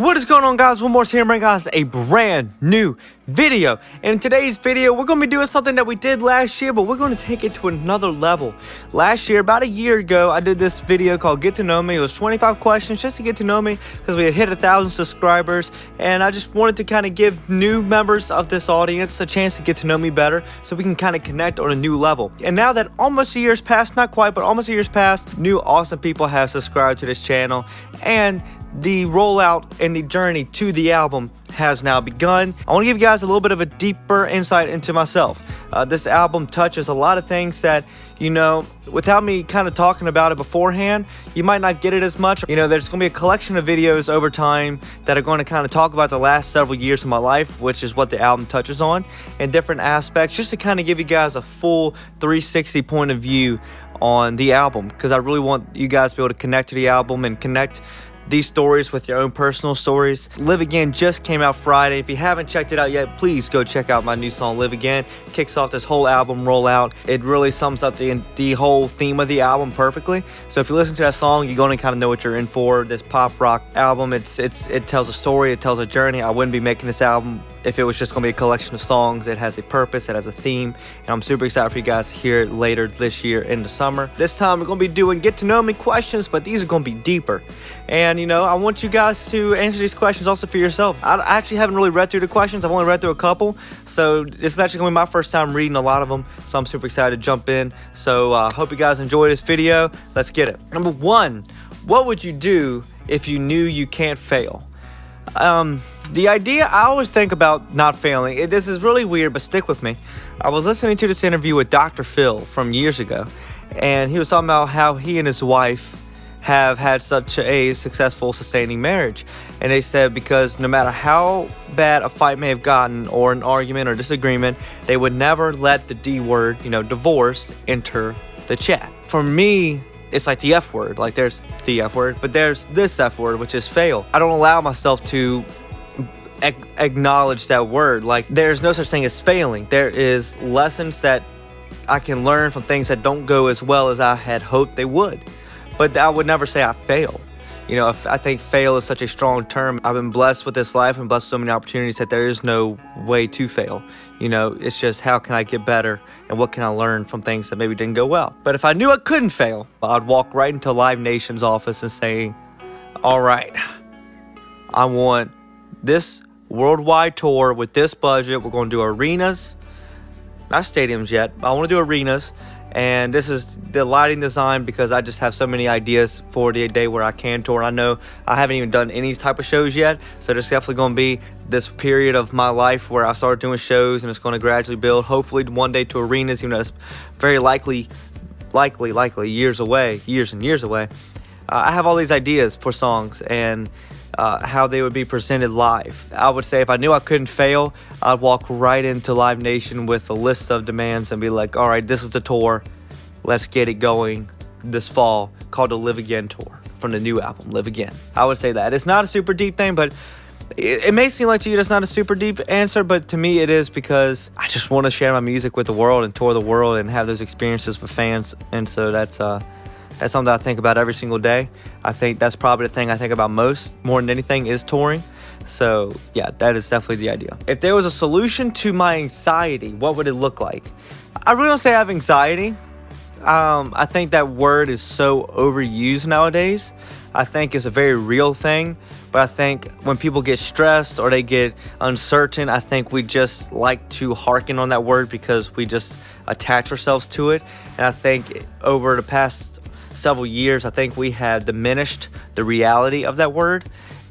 What is going on, guys? One more here, bringing guys a brand new video. And in today's video, we're going to be doing something that we did last year, but we're going to take it to another level. Last year, about a year ago, I did this video called Get to Know Me. It was 25 questions just to get to know me because we had hit 1,000 subscribers, and I just wanted to kind of give new members of this audience a chance to get to know me better so we can kind of connect on a new level. And now that almost a year's passed, not quite, but almost a year's passed, new awesome people have subscribed to this channel, and the rollout and the journey to the album has now begun. I want to give you guys a little bit of a deeper insight into myself. This album touches a lot of things that, you know, without me kind of talking about it beforehand, you might not get it as much. You know, there's going to be a collection of videos over time that are going to kind of talk about the last several years of my life, which is what the album touches on, and different aspects, just to kind of give you guys a full 360 point of view on the album, because I really want you guys to be able to connect to the album and connect these stories with your own personal stories. Live Again just came out Friday. If you haven't checked it out yet, please go check out my new song Live Again. Kicks off this whole album rollout. It really sums up the whole theme of the album perfectly. So if you listen to that song, you're going to kind of know what you're in for. This pop rock album, it tells a story, it tells a journey. I wouldn't be making this album if it was just going to be a collection of songs. It has a purpose, it has a theme, and I'm super excited for you guys to hear it later this year in the summer. This time we're going to be doing get to know me questions, but these are going to be deeper. And you know, I want you guys to answer these questions also for yourself. I actually haven't really read through the questions. I've only read through a couple, so this is actually going to be my first time reading a lot of them, so I'm super excited to jump in. So hope you guys enjoy this video. Let's get it. Number one, what would you do if you knew you can't fail? The idea, I always think about not failing. This is really weird, but stick with me. I was listening to this interview with Dr. Phil from years ago, and he was talking about how he and his wife have had such a successful, sustaining marriage. And they said because no matter how bad a fight may have gotten, or an argument or disagreement, they would never let the D word, you know, divorce, enter the chat. For me, it's like the F word. Like there's the F word, but there's this F word, which is fail. I don't allow myself to acknowledge that word. Like there's no such thing as failing. There is lessons that I can learn from things that don't go as well as I had hoped they would. But I would never say I fail. You know, I think fail is such a strong term. I've been blessed with this life and blessed with so many opportunities that there is no way to fail. You know, it's just how can I get better and what can I learn from things that maybe didn't go well. But if I knew I couldn't fail, I'd walk right into Live Nation's office and say, all right, I want this worldwide tour with this budget. We're going to do arenas, not stadiums yet, but I want to do arenas. And this is the lighting design because I just have so many ideas for the day where I can tour. I know I haven't even done any type of shows yet, so there's definitely going to be this period of my life where I start doing shows, and it's going to gradually build, hopefully one day to arenas, even though it's very likely years and years away. I have all these ideas for songs and how they would be presented live. I would say if I knew I couldn't fail, I'd walk right into Live Nation with a list of demands and be like, all right, this is the tour. Let's get it going this fall, called the Live Again tour from the new album, Live Again. I would say that. It's not a super deep thing, but it may seem like to you that's not a super deep answer, but to me it is, because I just want to share my music with the world and tour the world and have those experiences with fans. And so that's something I think about every single day. I think that's probably the thing I think about more than anything, is touring. So yeah, that is definitely the idea. If there was a solution to my anxiety, what would it look like? I really don't say I have anxiety. I think that word is so overused nowadays. I think it's a very real thing, but I think when people get stressed or they get uncertain, I think we just like to hearken on that word because we just attach ourselves to it. And I think over the past several years, I think we have diminished the reality of that word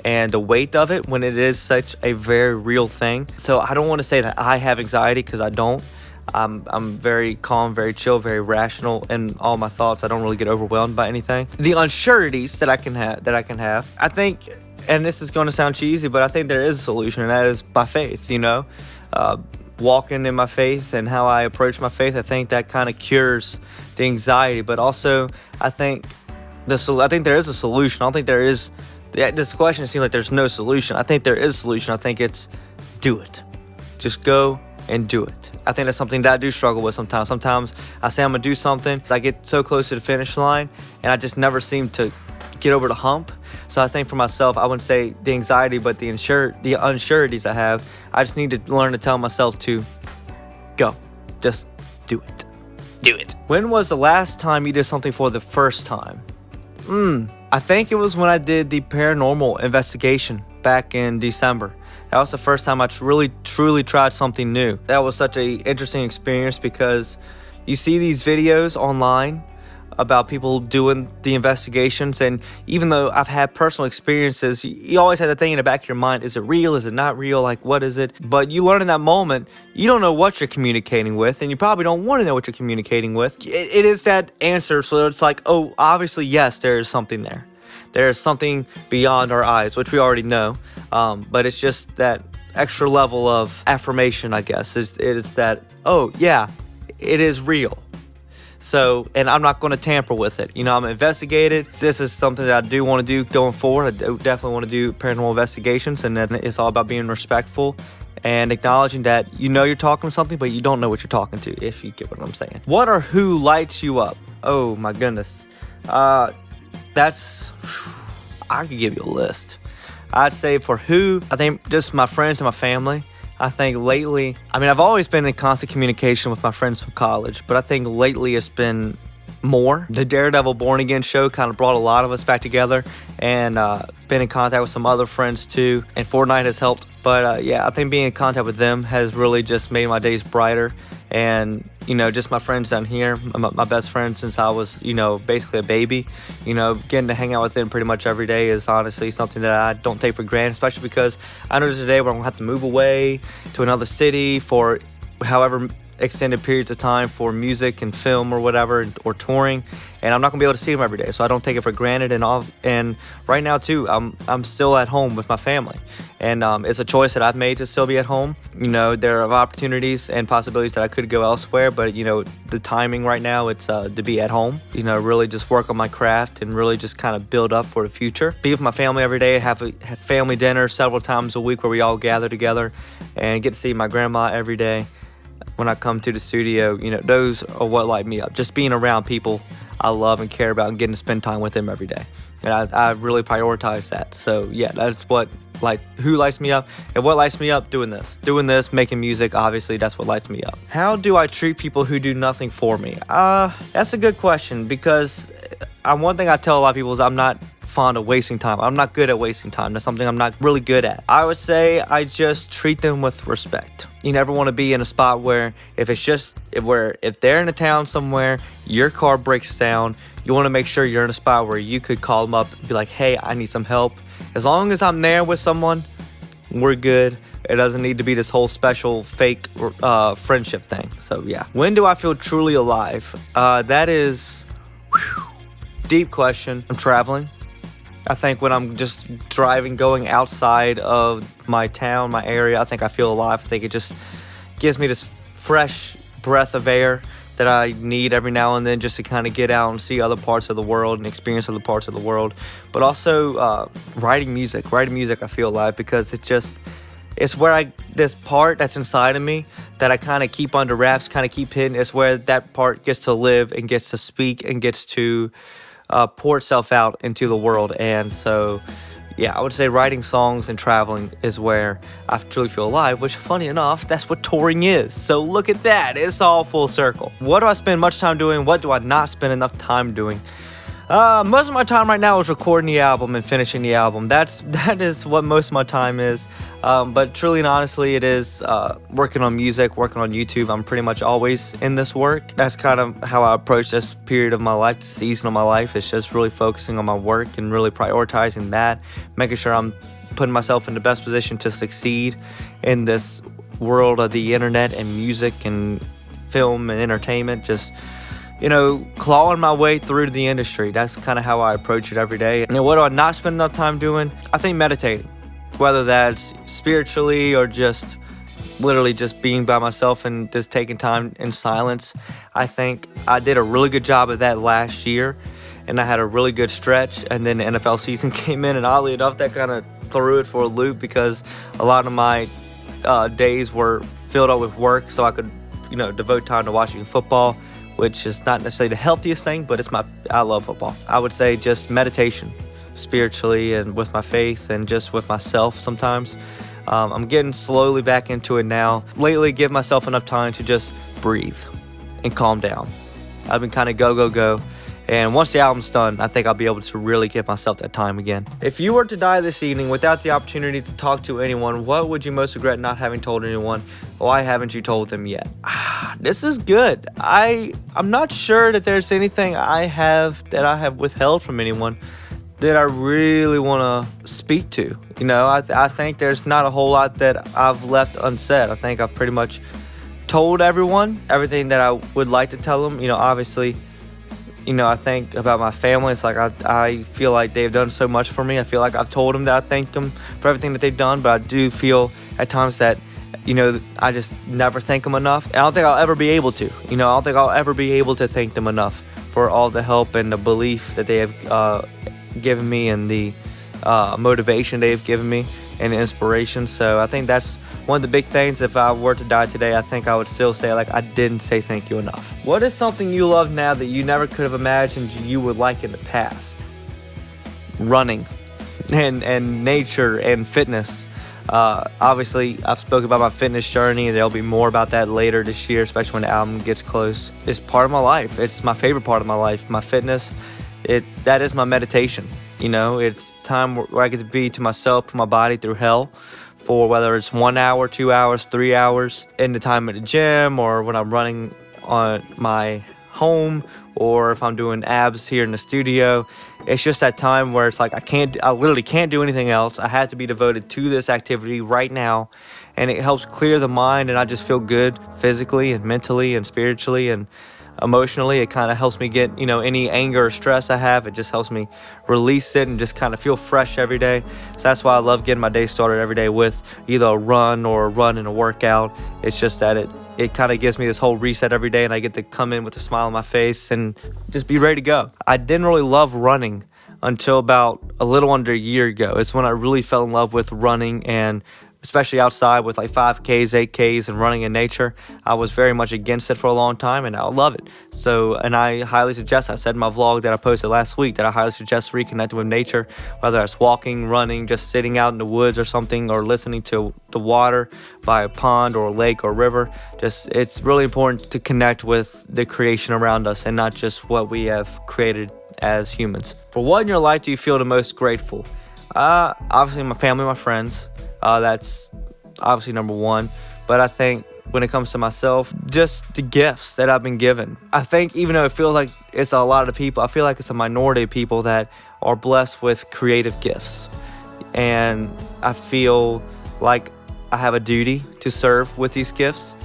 and the weight of it when it is such a very real thing. So I don't want to say that I have anxiety, because I don't. I'm very calm, very chill, very rational in all my thoughts. I don't really get overwhelmed by anything. The unsureties that I can have, I think, and this is going to sound cheesy, but I think there is a solution, and that is by faith. You know, walking in my faith and how I approach my faith, I think that kind of cures the anxiety. But also, I think there is a solution. I don't think there is. This question seems like there's no solution. I think there is a solution. I think it's do it. Just go and do it. I think that's something that I do struggle with sometimes. Sometimes I say I'm gonna do something, I get so close to the finish line, and I just never seem to get over the hump. So I think for myself, I wouldn't say the anxiety, but the unsureties I have. I just need to learn to tell myself to go, just do it. Do it. When was the last time you did something for the first time? I think it was when I did the paranormal investigation back in December. That was the first time I really, truly tried something new. That was such an interesting experience because you see these videos online about people doing the investigations, and even though I've had personal experiences, you always have the thing in the back of your mind, is it real, is it not real, like what is it? But you learn in that moment, you don't know what you're communicating with, and you probably don't want to know what you're communicating with. It is that answer, so it's like, oh, obviously yes, there is something there. There is something beyond our eyes, which we already know, but it's just that extra level of affirmation, I guess. It's that, oh yeah, it is real. So, and I'm not going to tamper with it. I'm going to investigate it. This is something that I do want to do going forward. I do definitely want to do paranormal investigations, and then it's all about being respectful and acknowledging that you're talking to something, but you don't know what you're talking to, if you get what I'm saying. What or who lights you up? Oh my goodness. I could give you a list. I'd say for who, I think just my friends and my family. I think lately, I've always been in constant communication with my friends from college, but I think lately it's been more. The Daredevil Born Again show kind of brought a lot of us back together, and been in contact with some other friends too, and Fortnite has helped. But yeah, I think being in contact with them has really just made my days brighter. And just my friends down here, my best friends since I was basically a baby, getting to hang out with them pretty much every day is honestly something that I don't take for granted, especially because I know there's a day where I'm gonna have to move away to another city for however extended periods of time for music and film or whatever, or touring, and I'm not gonna be able to see them every day, so I don't take it for granted. And right now too, I'm still at home with my family, and it's a choice that I've made to still be at home. There are opportunities and possibilities that I could go elsewhere, but the timing right now, it's to be at home, really just work on my craft and really just kind of build up for the future. Be with my family every day, have family dinner several times a week where we all gather together, and get to see my grandma every day when I come to the studio. Those are what light me up. Just being around people I love and care about and getting to spend time with them every day. And I really prioritize that. So yeah, that's who lights me up. And what lights me up? Doing this, making music, obviously that's what lights me up. How do I treat people who do nothing for me? That's a good question, because one thing I tell a lot of people is I'm not fond of wasting time. I'm not good at wasting time. That's something I'm not really good at. I would say I just treat them with respect. You never want to be in a spot where if they're in a town somewhere, your car breaks down, you want to make sure you're in a spot where you could call them up and be like, hey, I need some help. As long as I'm there with someone, we're good. It doesn't need to be this whole special fake friendship thing. So yeah. When do I feel truly alive? That is deep question. I'm traveling. I think when I'm just driving, going outside of my town, my area, I think I feel alive. I think it just gives me this fresh breath of air that I need every now and then, just to kind of get out and see other parts of the world and experience other parts of the world. But also writing music, I feel alive, because it's where this part that's inside of me that I kind of keep under wraps, kind of keep hidden. It's where that part gets to live and gets to speak and gets to pour itself out into the world. And so yeah, I would say writing songs and traveling is where I truly feel alive, which, funny enough, that's what touring is. So look at that, it's all full circle. What do I spend much time doing? What do I not spend enough time doing? Most of my time right now is recording the album and finishing the album. That is what most of my time is. But truly and honestly, it is working on music, working on YouTube. I'm pretty much always in this work. That's kind of how I approach this period of my life, this season of my life. It's just really focusing on my work and really prioritizing that, making sure I'm putting myself in the best position to succeed in this world of the internet and music and film and entertainment. Just clawing my way through the industry. That's kind of how I approach it every day. And what do I not spend enough time doing? I think meditating, whether that's spiritually or just literally just being by myself and just taking time in silence. I think I did a really good job of that last year, and I had a really good stretch, and then the NFL season came in, and oddly enough, that kind of threw it for a loop, because a lot of my days were filled up with work, so I could devote time to watching football, which is not necessarily the healthiest thing, but I love football. I would say just meditation, spiritually and with my faith and just with myself sometimes. I'm getting slowly back into it now. Lately, give myself enough time to just breathe and calm down. I've been kind of go. And once the album's done, I think I'll be able to really give myself that time again. If you were to die this evening without the opportunity to talk to anyone, what would you most regret not having told anyone? Why haven't you told them yet? This is good. I'm not sure that there's anything I have withheld from anyone that I really want to speak to. You know, I think there's not a whole lot that I've left unsaid. I think I've pretty much told everyone everything that I would like to tell them. You know, obviously, you know, I think about my family. It's like I feel like they've done so much for me. I feel like I've told them that I thank them for everything that they've done, but I do feel at times that, you know, I just never thank them enough. And I don't think I'll ever be able to. You know, I don't think I'll ever be able to thank them enough for all the help and the belief that they have given me, and the motivation they've given me, and the inspiration. So I think that's one of the big things. If I were to die today, I think I would still say, like, I didn't say thank you enough. What is something you love now that you never could have imagined you would like in the past? Running and nature and fitness. Obviously, I've spoken about my fitness journey. There'll be more about that later this year, especially when the album gets close. It's part of my life. It's my favorite part of my life. My fitness, that is my meditation. You know, it's time where I get to be to myself, put my body through hell for whether it's 1 hour, 2 hours, 3 hours, in the time at the gym, or when I'm running on my home, or if I'm doing abs here in the studio. It's just that time where it's like I literally can't do anything else. I have to be devoted to this activity right now, and it helps clear the mind, and I just feel good physically and mentally and spiritually and emotionally. It kind of helps me get, you know, any anger or stress I have. It just helps me release it and just kind of feel fresh every day. So that's why I love getting my day started every day with either a run and a workout. It's just that it kind of gives me this whole reset every day, and I get to come in with a smile on my face and just be ready to go. I didn't really love running until about a little under a year ago. It's when I really fell in love with running, and especially outside with like 5Ks, 8Ks, and running in nature. I was very much against it for a long time, and I love it. So, and I highly suggest, I said in my vlog that I posted last week, that I highly suggest reconnecting with nature, whether that's walking, running, just sitting out in the woods or something, or listening to the water by a pond or a lake or river. It's really important to connect with the creation around us and not just what we have created as humans. For what in your life do you feel the most grateful? Obviously my family, my friends. That's obviously number one. But I think when it comes to myself, just the gifts that I've been given. I think even though it feels like it's a lot of people, I feel like it's a minority of people that are blessed with creative gifts. And I feel like I have a duty to serve with these gifts.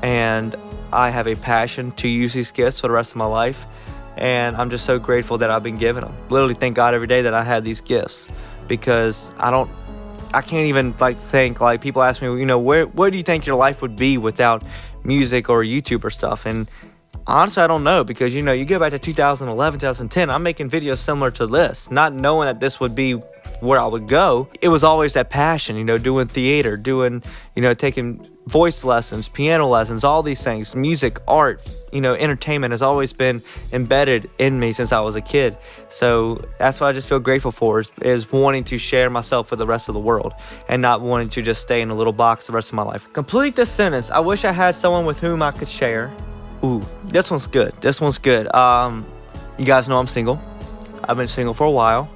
And I have a passion to use these gifts for the rest of my life. And I'm just so grateful that I've been given them. Literally thank God every day that I had these gifts, because I can't even think, like, people ask me, you know, where do you think your life would be without music or YouTube or stuff? And honestly, I don't know, because, you know, you go back to 2011, 2010, I'm making videos similar to this, not knowing that this would be where I would go. It was always that passion, you know, doing theater, taking voice lessons, piano lessons, all these things, music, art, you know, entertainment has always been embedded in me since I was a kid. So that's what I just feel grateful for, is wanting to share myself with the rest of the world and not wanting to just stay in a little box the rest of my life. Complete this sentence. I wish I had someone with whom I could share. Ooh, this one's good. You guys know I'm single. I've been single for a while.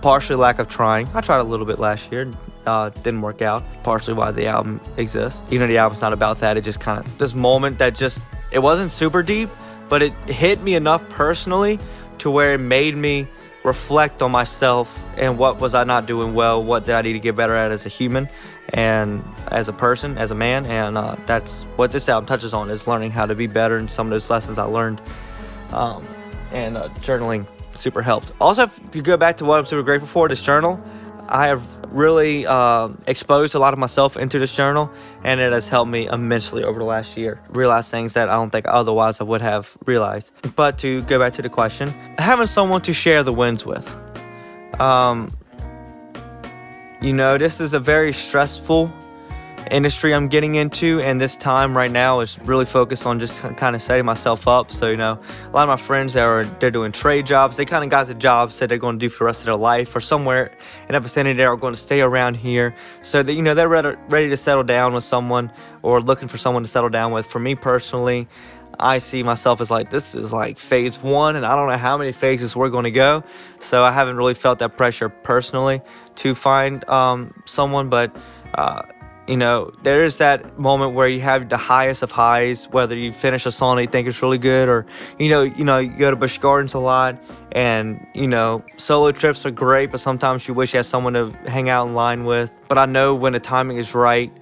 Partially lack of trying. I tried a little bit last year. Didn't work out. Partially why the album exists. Even though the album's not about that, it just kind of, this moment that just, it wasn't super deep, but it hit me enough personally to where it made me reflect on myself and what was I not doing well, what did I need to get better at as a human and as a person, as a man. And that's what this album touches on, is learning how to be better, and some of those lessons I learned. And journaling super helped. Also, to go back to what I'm super grateful for, this journal, I have really exposed a lot of myself into this journal, and it has helped me immensely over the last year. Realize things that I don't think otherwise I would have realized. But to go back to the question, having someone to share the wins with. You know, this is a very stressful industry I'm getting into, and this time right now is really focused on just kind of setting myself up. So, you know, a lot of my friends they're doing trade jobs. They kind of got the jobs that they're going to do for the rest of their life, or somewhere in that vicinity. They're going to stay around here, so that, you know, they're ready to settle down with someone, or looking for someone to settle down with. For me personally, I see myself as like, this is like phase one, and I don't know how many phases we're going to go. So I haven't really felt that pressure personally to find someone, but you know, there is that moment where you have the highest of highs, whether you finish a song that you think is really good, or you go to Busch Gardens a lot, and you know, solo trips are great, but sometimes you wish you had someone to hang out in line with. But I know when the timing is right,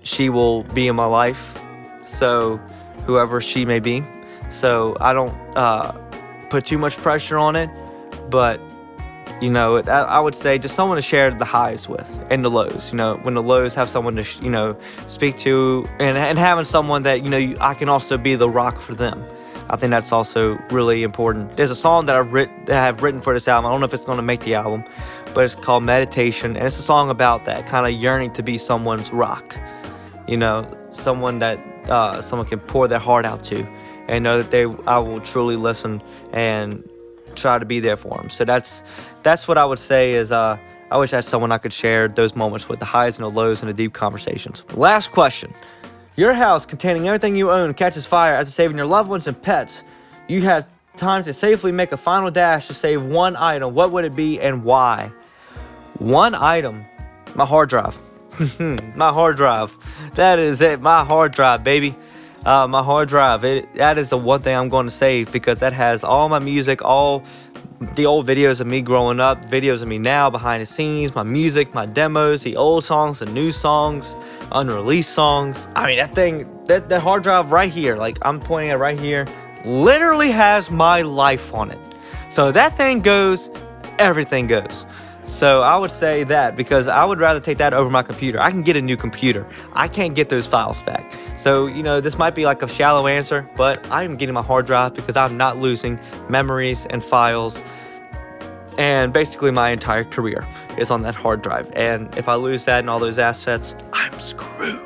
she will be in my life, so whoever she may be. So I don't put too much pressure on it, but you know, I would say just someone to share the highs with and the lows. You know, when the lows, have someone to, you know, speak to, and having someone that, you know, I can also be the rock for them. I think that's also really important. There's a song that I have written for this album. I don't know if it's going to make the album, but it's called Meditation, and it's a song about that kind of yearning to be someone's rock. You know, someone that someone can pour their heart out to, and know that I will truly listen and try to be there for them. So that's what I would say is I wish I had someone I could share those moments with, the highs and the lows and the deep conversations. Last question. Your house containing everything you own catches fire after saving your loved ones and pets. You have time to safely make a final dash to save one item. What would it be and why? One item. My hard drive. My hard drive. That is it. My hard drive, baby. My hard drive. That is the one thing I'm going to save, because that has all my music, all the old videos of me growing up, videos of me now, behind the scenes, my music, my demos, the old songs, the new songs, unreleased songs. I mean, that hard drive right here, like I'm pointing at right here, literally has my life on it. So that thing goes, everything goes. So I would say that, because I would rather take that over my computer. I can get a new computer. I can't get those files back. So, you know, this might be like a shallow answer, but I am getting my hard drive because I'm not losing memories and files. And basically my entire career is on that hard drive. And if I lose that and all those assets, I'm screwed.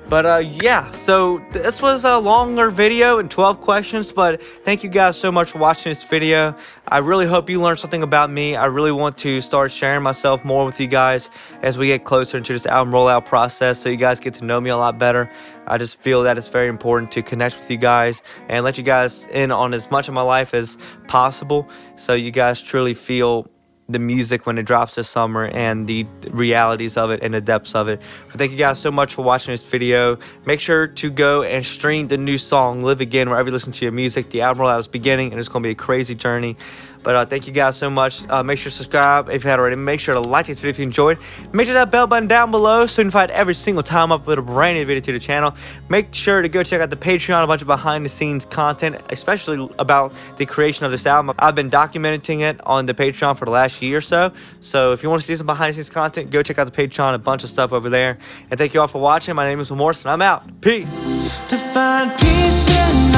But yeah, so this was a longer video and 12 questions, but thank you guys so much for watching this video. I really hope you learned something about me. I really want to start sharing myself more with you guys as we get closer into this album rollout process, so you guys get to know me a lot better. I just feel that it's very important to connect with you guys and let you guys in on as much of my life as possible, so you guys truly feel the music when it drops this summer and the realities of it and the depths of it. So thank you guys so much for watching this video. Make sure to go and stream the new song Live Again wherever you listen to your music. The album rollout is beginning, and it's going to be a crazy journey. But thank you guys so much. Make sure to subscribe if you haven't already. Make sure to like this video if you enjoyed. Make sure that bell button down below so you can find every single time I upload a brand new video to the channel. Make sure to go check out the Patreon, a bunch of behind the scenes content, especially about the creation of this album. I've been documenting it on the Patreon for the last year or so. So if you want to see some behind the scenes content, go check out the Patreon, a bunch of stuff over there. And thank you all for watching. My name is Will Morris, and I'm out. Peace. To find peace and